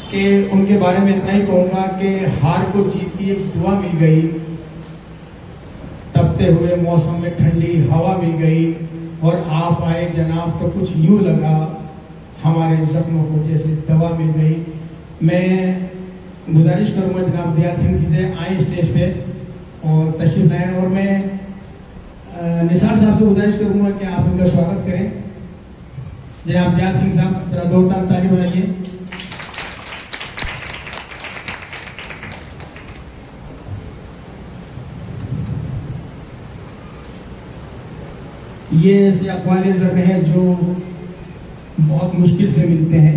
कि उनके बारे में इतना ही कहूँगा कि हार को जीत की एक दुआ मिल गई, तपते हुए मौसम में ठंडी हवा मिल गई और आप आए जनाब तो कुछ यूँ लगा हमारे जख्मों को जैसे दवा मिल गई। मैं गुजारिश करूँगा जनाब दयाल सिंह जी से आए स्टेज पे और तशरीफ लाएं, और मैं निसार साहब से गुजारिश करूँगा कि आप उनका स्वागत करें। जनाब दयाल सिंह साहब जरा जोरदार ताली बजाइए। ये ऐसे अक़वाले ज़र्र हैं जो बहुत मुश्किल से मिलते हैं।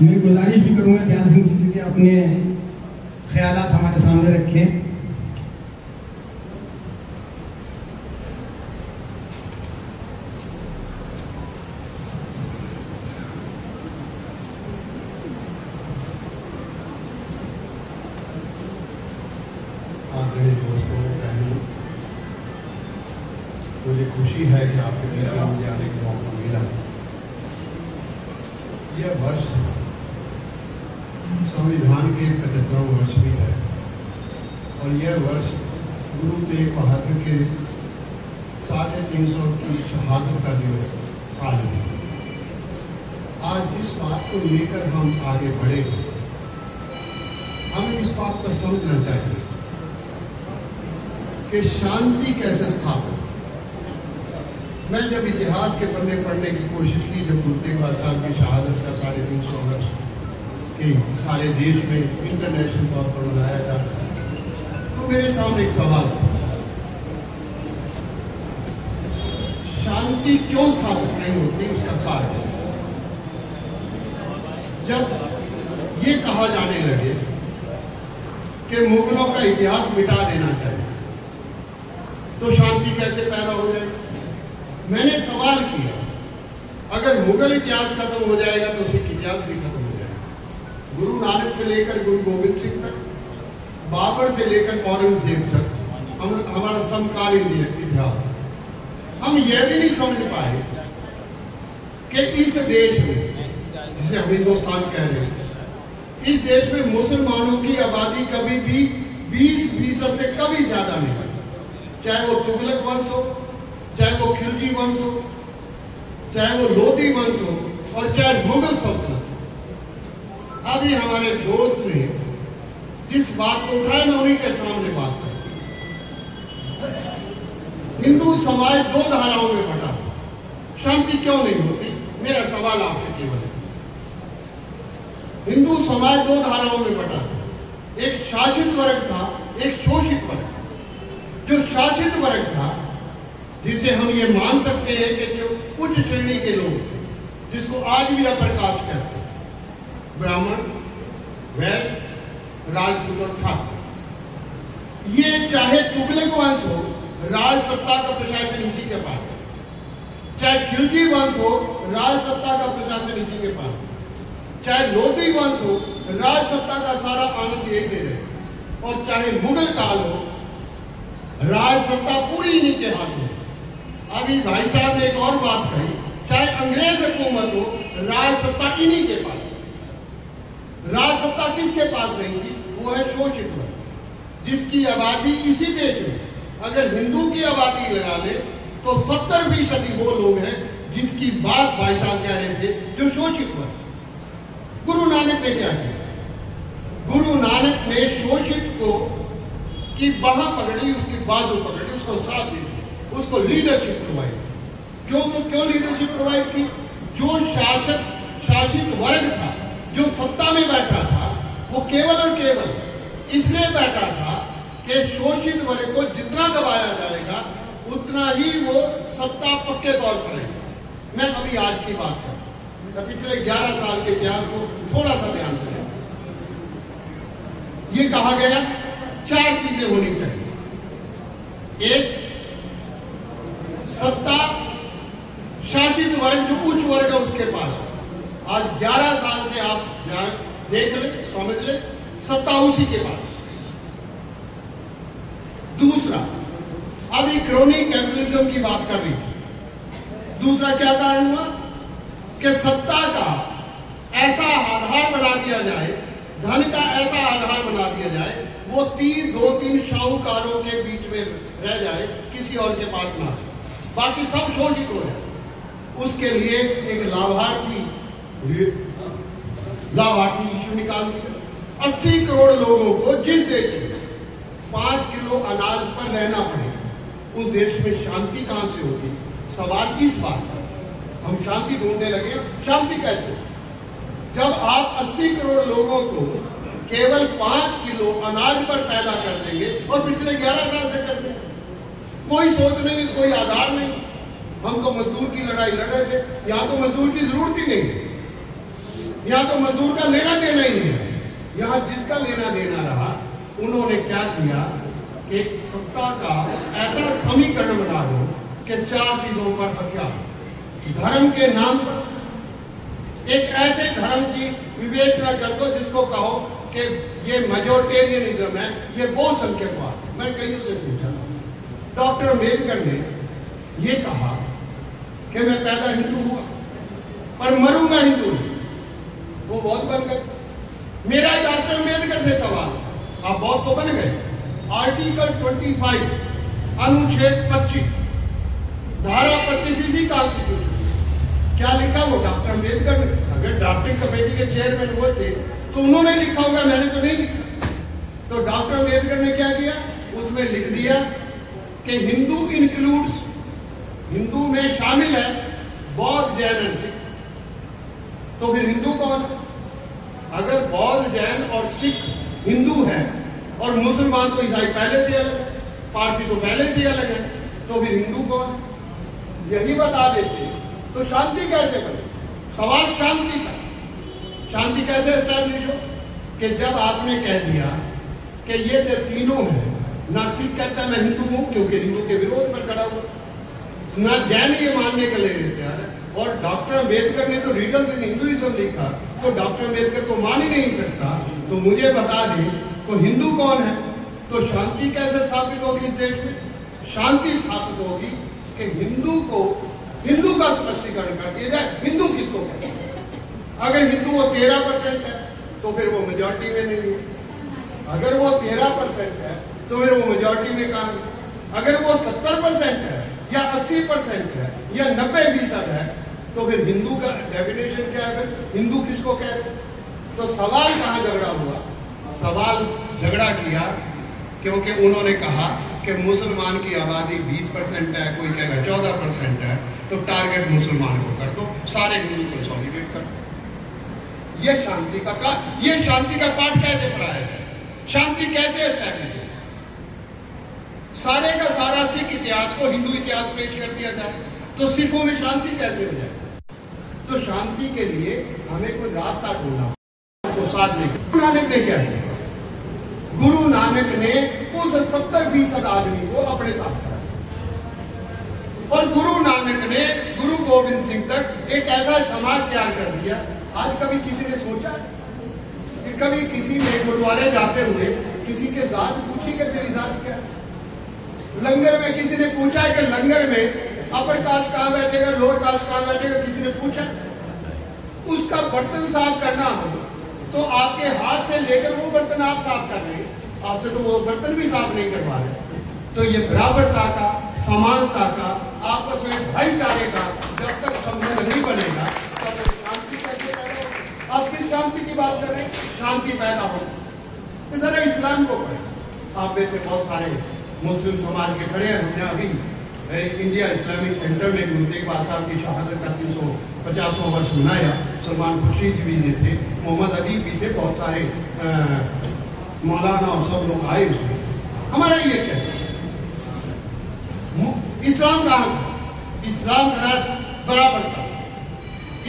मैं गुजारिश भी करूँगा दयाल सिंह जी के अपने ख्यालात हमारे सामने रखें। मुझे खुशी है कि आपके बीच में मुझे आने का मौका मिला। यह वर्ष संविधान के 75वां वर्ष भी है और यह वर्ष गुरु तेग बहादुर के 350 की शहादत का दिवस साल है। आज इस बात को लेकर हम आगे बढ़े, हमें इस बात को समझना चाहिए कि शांति कैसे स्थापित। मैं जब इतिहास के पन्ने पढ़ने की कोशिश की, जब गुरु तेग बहादुर साहब की शहादत का 350 वर्ष के सारे देश में इंटरनेशनल तौर पर मनाया जाता है, तो मेरे सामने एक सवाल था, शांति क्यों स्थापित नहीं होती, उसका कारण। जब ये कहा जाने लगे कि मुगलों का इतिहास मिटा देना चाहिए तो शांति कैसे पैदा हो जाएगी। मैंने सवाल किया, अगर मुगल इतिहास खत्म हो जाएगा तो सिख इतिहास भी खत्म हो जाएगा। गुरु नानक से लेकर गुरु गोविंद सिंह तक, बाबर से लेकर औरंगजेब तक हमारा समकालीन इतिहास, हम यह भी नहीं समझ पाए कि इस देश में, जिसे हम हिंदुस्तान कह रहे हैं, इस देश में मुसलमानों की आबादी कभी भी 20% से कभी ज्यादा नहीं बढ़ी। चाहे वो तुगलक वंश हो, चाहे वो खिलजी वंश हो, चाहे वो लोधी वंश हो और चाहे मुगल सल्तनत हो। अभी हमारे दोस्त ने जिस बात को उठाया, मैं उन्हीं के सामने बात कर। हिंदू समाज 2 धाराओं में बटा, शांति क्यों नहीं होती? मेरा सवाल आपसे केवल है। हिंदू समाज 2 धाराओं में बटा, एक शासित वर्ग था, एक शोषित वर्ग। जो शासित वर्ग था, जिसे हम ये मान सकते हैं कि जो उच्च श्रेणी के लोग थे, जिसको आज भी अपर कास्ट कहते हैं, ब्राह्मण, वैश्य, राजपूत और ठाकुर, ये चाहे तुगलक वंश हो, राज सत्ता का प्रशासन इसी के पास है, चाहे खिलजी वंश हो, राज सत्ता का प्रशासन इसी के पास है, चाहे लोधी वंश हो, राज सत्ता का सारा आनंद यही दे रहे, और चाहे मुगल काल हो, राज सत्ता पूरी इन्हीं के हाथ में। अभी भाई साहब ने एक और बात कही, चाहे अंग्रेज हुकूमत हो, राज सत्ता इन्हीं के पास है। राज सत्ता किसके पास नहीं थी? वो है शोषित वर्ग, जिसकी आबादी इसी देश में, अगर हिंदू की आबादी लगा ले तो 70% वो लोग हैं जिसकी बात भाई साहब कह रहे थे, जो शोषित वर्ग। गुरु नानक ने क्या किया? गुरु नानक ने शोषित को की बाह पकड़ी, उसकी बाजू पकड़ी, उसको साथ दी, उसको लीडरशिप प्रोवाइड। क्यों लीडरशिप प्रोवाइड की? जो शासित वर्ग था, जो सत्ता में बैठा था, वो केवल और केवल इसलिए बैठा था कि शोषित वर्ग को जितना दबाया जाएगा उतना ही वो सत्ता पक्के तौर पर रहेगी। मैं अभी आज की बात कर रहा हूं, पिछले 11 साल के इतिहास को थोड़ा सा ध्यान से लें। ये कहा गया 4 चीजें होनी चाहिए। एक, सत्ता शासित वर्ग जो उच्च वर्ग है उसके पास। आज 11 साल से आप देख ले, समझ ले, सत्ता उसी के पास। दूसरा, अभी क्रोनिक कैपिटलिज्म की बात कर रही थी। दूसरा क्या कारण हुआ कि सत्ता का ऐसा आधार बना दिया जाए, धन का ऐसा आधार बना दिया जाए, वो दो तीन शाहूकारों के बीच में रह जाए, किसी और के पास ना रहे, बाकी सब शोषित हो जाए। उसके लिए एक लाभार्थी इश्यू निकाल दिया। 80 करोड़ लोगों को जिस देश में 5 किलो अनाज पर रहना पड़े, उस देश में शांति कहां से होगी? सवाल इस बात पर हम शांति ढूंढने लगे। शांति कैसे? जब आप 80 करोड़ लोगों को केवल 5 किलो अनाज पर पैदा कर देंगे, और पिछले 11 साल से करते हैं, कोई सोच नहीं, कोई आधार नहीं। हम तो मजदूर की लड़ाई लड़ रहे थे, यहाँ तो मजदूर की जरूरत ही नहीं है, यहाँ तो मजदूर का लेना देना ही नहीं है। यहाँ जिसका लेना देना रहा, उन्होंने क्या किया कि सत्ता का ऐसा समीकरण बना दो कि 4 चीजों पर हथियार, धर्म के नाम पर एक ऐसे धर्म की विवेचना कर दो जिसको कहो कि ये मेजोरिटेरियनिज्म है, ये बहुसंख्यकवाद है। मैं कहीं से पूछा, डॉक्टर अम्बेडकर ने ये कहा कि मैं पैदा हिंदू हुआ पर मरूंगा हिंदू, वो बहुत बन गए। मेरा डॉक्टर अम्बेडकर से सवाल, आप बहुत तो बन गए। आर्टिकल 25 अनुच्छेद 25 धारा 25 इसी कॉन्स्टिट्यूशन, क्या लिखा वो डॉक्टर अम्बेडकर ने? अगर ड्राफ्टिंग कमेटी के चेयरमैन हुए थे तो उन्होंने लिखा होगा, मैंने तो नहीं लिखा। तो डॉक्टर अम्बेडकर ने क्या किया, उसमें लिख दिया कि हिंदू इंक्लूड्स, हिंदू में शामिल है बौद्ध, जैन और सिख। तो फिर हिंदू कौन है? अगर बौद्ध, जैन और सिख हिंदू है और मुसलमान तो ईसाई पहले से अलग है, पारसी तो पहले से अलग है, तो फिर हिंदू कौन है? यही बता देते तो शांति कैसे बने? सवाल शांति का। शांति कैसे एस्टैब्लिश हो? कि जब आपने कह दिया कि ये जो तीनों हैं, ना सिख कहता मैं हिंदू हूं क्योंकि हिंदू के विरोध पर खड़ा हुआ, ना जैन ये मानने के लिए तैयार है, और डॉक्टर अम्बेडकर ने तो रीडल्स इन हिंदुइज्म लिखा, तो डॉक्टर अम्बेडकर को मान ही नहीं सकता। तो मुझे बता दें तो हिंदू कौन है? तो शांति कैसे स्थापित होगी इस देश में? शांति स्थापित होगी कि हिंदू को, हिंदू का स्पष्टीकरण कर दिया जाए, हिंदू किसको कहते हैं। अगर हिंदू वो 13% है तो फिर वो मेजॉरिटी में नहीं है। अगर वो 13% है तो फिर वो मेजॉरिटी में कहां है? अगर वो 70% है या 80% है या 90% है तो फिर हिंदू का डेफिनेशन क्या है? हिंदू किसको कह रहे? तो सवाल कहां झगड़ा हुआ? सवाल झगड़ा किया क्योंकि उन्होंने कहा कि मुसलमान की आबादी 20% है, कोई कहेगा 14% है, तो टारगेट मुसलमान को कर दो, सारे हिंदू कंसोलिडेट कर दो। ये शांति का ये शांति का पाठ कैसे पढ़ाया जाए? शांति कैसे एस्टैब्लिश हो? सारे का सारा सिख इतिहास को हिंदू इतिहास पेश कर दिया जाए तो सिखों में शांति कैसे हो जाए? तो शांति के लिए हमें कोई रास्ता ढूंढना तो साथ में गुरु नानक ने क्या किया? गुरु नानक ने उस 70% आदमी को अपने साथ करा, और गुरु नानक ने गुरु गोविंद सिंह तक एक ऐसा समाज तैयार कर दिया। आज कभी किसी ने सोचा कि कभी किसी ने गुरुद्वारे जाते हुए किसी के जात पूछी कि तेरी जात क्या है? लंगर में किसी ने पूछा है कि लंगर में अपर कास्ट कहां बैठेगा, लोअर कास्ट कहां बैठेगा? किसी ने पूछा? उसका बर्तन साफ करना हो तो आपके हाथ से लेकर वो बर्तन आप साफ कर रहे हैं, आपसे तो वो बर्तन भी साफ नहीं करवा रहे। तो ये बराबरता का, समानता का, आपस में भाईचारे का जब तक संबंध नहीं बनेगा तब तक शांति कैसे पैदा होगी? आप किस शांति की बात कर रहे हैं? शांति पैदा हो तो जरा इस्लाम को पढ़े। आप में से बहुत सारे मुस्लिम समाज के खड़े हैं। हमने अभी इंडिया इस्लामिक सेंटर में गुरु तेग बहादुर साहब की शहादत का 350वां वर्ष मनाया। सलमान खुर्शीद भी थे, मोहम्मद अदीब भी थे, बहुत सारे मौलाना और सब लोग आए उसमें। हमारा ये कहते हैं इस्लाम कहाँ? इस्लाम खड़ा बराबर का,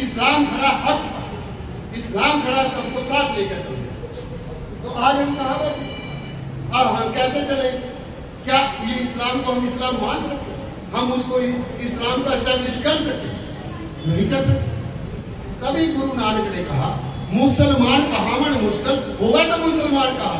इस्लाम खड़ा हक का, इस्लाम खड़ा सबको साथ लेकर चले। तो आज हम कहाँ पर, अब हम कैसे चले? क्या ये इस्लाम को हम इस्लाम मान सकते? हम उसको इस्लाम का एस्टैब्लिश कर सकते? नहीं कर सकते। तभी गुरु नानक ने कहा मुसलमान कहावण मुश्किल होगा तो मुसलमान कहा।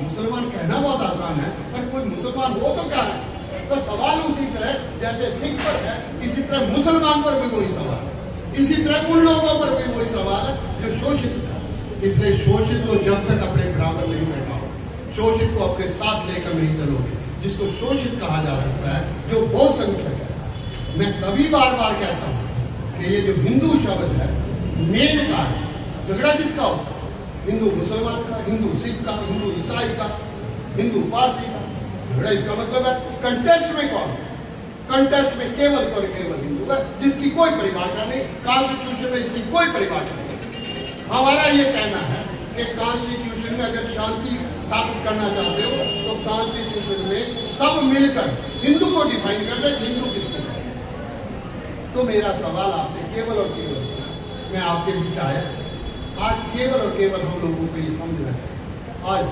मुसलमान कहना बहुत आसान है पर कोई मुसलमान मुसलमान हो तो क्या है? तो सवाल उसी तरह जैसे सिख पर है, इसी तरह मुसलमान पर भी वही सवाल है, इसी तरह उन लोगों पर भी वही सवाल है जो शोषित है। इसलिए शोषित को जब तक अपने बराबर नहीं बैठाओ, शोषित को अपने साथ लेकर नहीं चलोगे, जिसको शोषित कहा जा सकता है, जो बहुत संख्यक है। मैं तभी बार बार कहता हूँ कि ये जो हिंदू शब्द है, मेन का झगड़ा किसका होता है? हिंदू मुसलमान का, हिंदू सिख का, हिंदू ईसाई का, हिंदू पारसी का झगड़ा। इसका मतलब है कंटेस्ट में कौन? कंटेस्ट में केवल और केवल हिंदू है, जिसकी कोई परिभाषा नहीं, कॉन्स्टिट्यूशन में इसकी कोई परिभाषा नहीं। हमारा ये कहना है कि कॉन्स्टिट्यूशन में अगर शांति स्थापित करना चाहते हो तो कॉन्स्टिट्यूशन में सब मिलकर हिंदू को डिफाइन कर दे, हिंदू किसको है। तो मेरा सवाल आपसे केवल और केवल, मैं आपके बीच आया आज केवल और केवल हम लोगों को ये समझ रहे हैं, आज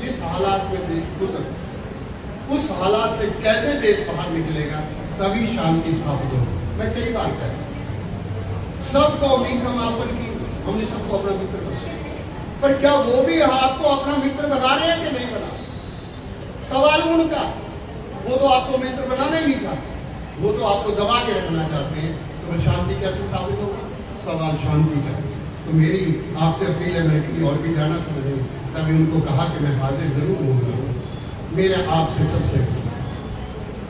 जिस हालात में देश गुजर, उस हालात से कैसे देश बाहर निकलेगा, तभी शांति स्थापित होगी। मैं कई बार कहता सब कौमी कमापन की, हमने सबको अपना मित्र बनाया, पर क्या वो भी आपको अपना मित्र बना रहे हैं कि नहीं बना? सवाल उनका, वो तो आपको मित्र बनाना ही नहीं चाहते, वो तो आपको दबा के रखना चाहते हैं। तो शांति कैसे स्थापित होगी? सवाल शांति का। तो मेरी आपसे अपील है, मैं कहीं और भी जाना था, मैंने तभी उनको कहा कि मैं हाजिर जरूर होऊंगा। मेरे आपसे सबसे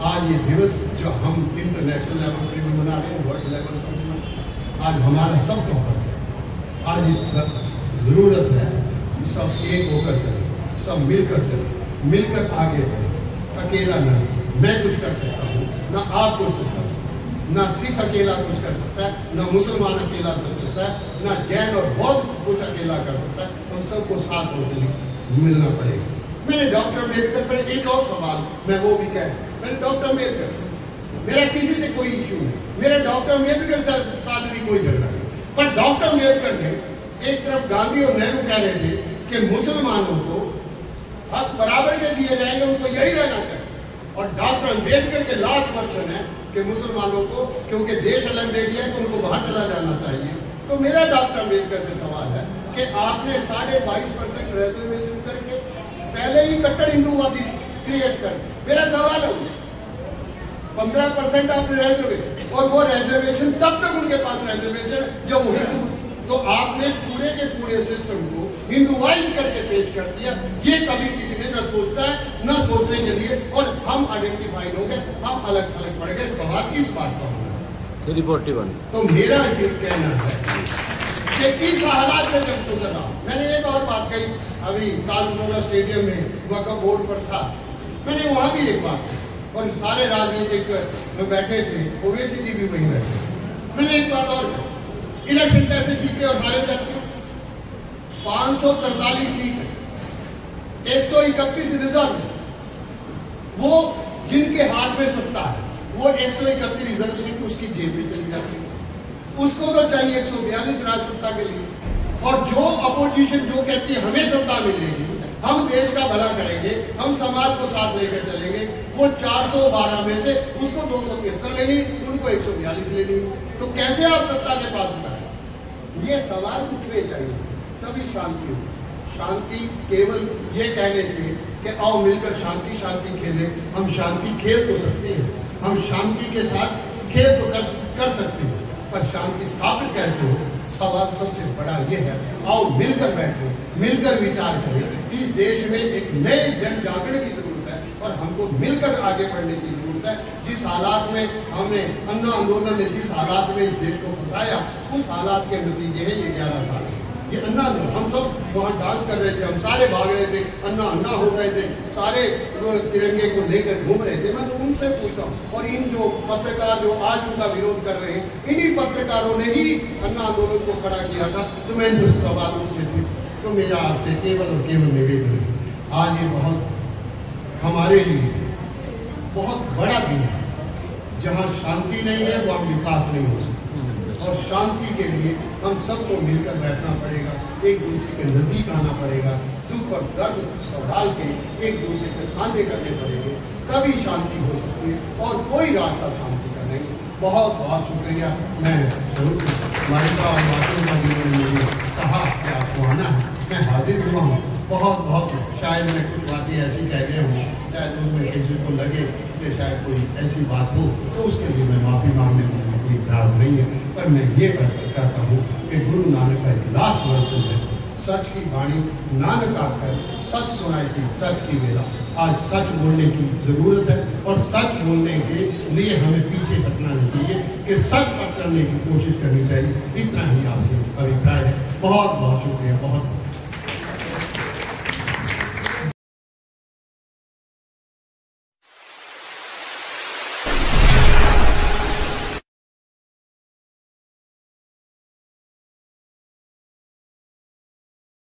आज ये दिवस जो हम इंटरनेशनल लेवल पर भी मना रहे हैं, वर्ल्ड लेवल पर भी, आज हमारा सबका फर्ज है। आज इस जरूरत है कि सब एक होकर चले, सब मिलकर चले, मिलकर आगे बढ़े। अकेला नहीं, मैं कुछ कर सकता हूँ ना आप कर सकता हूँ, ना सिख अकेला कुछ कर सकता है, ना मुसलमान अकेला कर सकता है, ना जैन और बौद्ध कुछ अकेला कर सकता है। हम सबको साथ होकर मिलना पड़ेगा। मैंने डॉक्टर अम्बेडकर पर एक और सवाल मैं वो भी कह, मैंने डॉक्टर अम्बेडकर, मेरा किसी से कोई इश्यू नहीं, मेरा डॉक्टर अम्बेडकर से साथ भी कोई झगड़ा नहीं, पर डॉक्टर अम्बेडकर ने एक तरफ गांधी और नेहरू कह रहे थे कि मुसलमानों को हक बराबर के दिए जाएंगे, उनको यही रहना चाहिए, और डॉक्टर अम्बेडकर के लास्ट वर्षन है कि मुसलमानों को क्योंकि देश अलग दे दिया है तो उनको बाहर चला जाना चाहिए। तो मेरा डॉक्टर अम्बेडकर से सवाल है कि आपने 22.5% रिजर्वेशन करके पहले ही कट्टर हिंदूवादी क्रिएट कर, मेरा सवाल है 15% आपने रिजर्वेशन, और वो रिजर्वेशन तब तक उनके पास रिजर्वेशन जब वो हिंदू, तो आपने पूरे के पूरे सिस्टम को हिंदुवाइज करके पेश कर दिया। ये कभी किसी ने न सोचता है, न सोचने के लिए, और हम आइडेंटिफाइड हो गए, हम अलग अलग पड़ गए। सवाल किस बात का होना? 341। तो मेरा ये कहना है कि इस हालात से जब गुजर रहा, मैंने एक और बात कही, अभी तालकटोला स्टेडियम में वक्फ बोर्ड पर था, मैंने वहां भी एक बात की, और सारे राजनीतिक में बैठे थे, ओवैसी जी भी वहीं बैठे। मैंने एक बात और, इलेक्शन कैसे जीते और हारे जाते? 543 सीट, 131 रिजर्व, वो जिनके हाथ में सत्ता है, वो 131 रिजर्व सीट उसकी जेब में चली जाती है, उसको तो चाहिए 142 राज सत्ता के लिए। और जो अपोजिशन जो कहती है हमें सत्ता मिलेगी, हम देश का भला करेंगे, हम समाज को साथ लेकर चलेंगे, वो 412 में से उसको 273 लेनी, उनको 142 लेनी। तो कैसे आप सत्ता के पास उठाए? ये सवाल उठने चाहिए, तभी शांति होगी। शांति केवल ये कहने से कि आओ मिलकर शांति शांति खेलें, हम शांति खेल तो सकते हैं, हम शांति के साथ खेल तो कर सकते हैं, पर शांति स्थापित कैसे हो? सवाल सबसे बड़ा ये है, आओ मिलकर बैठे, मिलकर विचार करें। इस देश में एक नए जन जागरण की जरूरत है, और हमको मिलकर आगे बढ़ने की जरूरत है। जिस हालात में हमने अन्ना आंदोलन ने जिस हालात में इस देश को फंसाया, उस हालात के नतीजे हैं ये 11 साल। ये अन्ना, हम सब वहाँ डांस कर रहे थे, हम सारे भाग रहे थे, अन्ना अन्ना हो रहे थे, सारे तिरंगे को लेकर घूम रहे थे। मैं तो उनसे पूछता हूँ, और इन जो पत्रकार जो आज उनका विरोध कर रहे हैं, इन्हीं पत्रकारों ने ही अन्ना आंदोलन को खड़ा किया था। तो मैं इन सवाल उनसे थी, तो मेरा आपसे केवल और केवल निवेदन है, आज ये बहुत हमारे लिए बहुत बड़ा दिन है। जहाँ शांति नहीं है वहाँ विकास नहीं हो सकता, और शांति के लिए हम सबको मिलकर बैठना पड़ेगा, एक दूसरे के नजदीक आना पड़ेगा, दुख और दर्द संभाल के एक दूसरे के साझे करने पड़ेंगे, तभी शांति हो सकती है, और कोई रास्ता शांति का नहीं। बहुत बहुत शुक्रिया। मैं मालिका और मातृका जी ने कहा कि आपको आना है, मैं हाजिर हुआ हूँ। बहुत बहुत शायद मैं कुछ बातें ऐसी कह गया हूँ, शायद उनमें किसी को लगे कि शायद कोई ऐसी बात हो तो उसके लिए मैं माफ़ी मांगने में कोई इतराज़ नहीं है, पर मैं ये कहता हूँ कि गुरु नानक का एक लास्ट वर्ष है, सच की वाणी नानक आकर सच सुनाई सी सच की वेला। आज सच बोलने की ज़रूरत है और सच बोलने के लिए हमें पीछे हटना नहीं चाहिए कि सच पर चलने की कोशिश करनी चाहिए। इतना ही आपसे अभिप्राय है। बहुत बहुत शुक्रिया। बहुत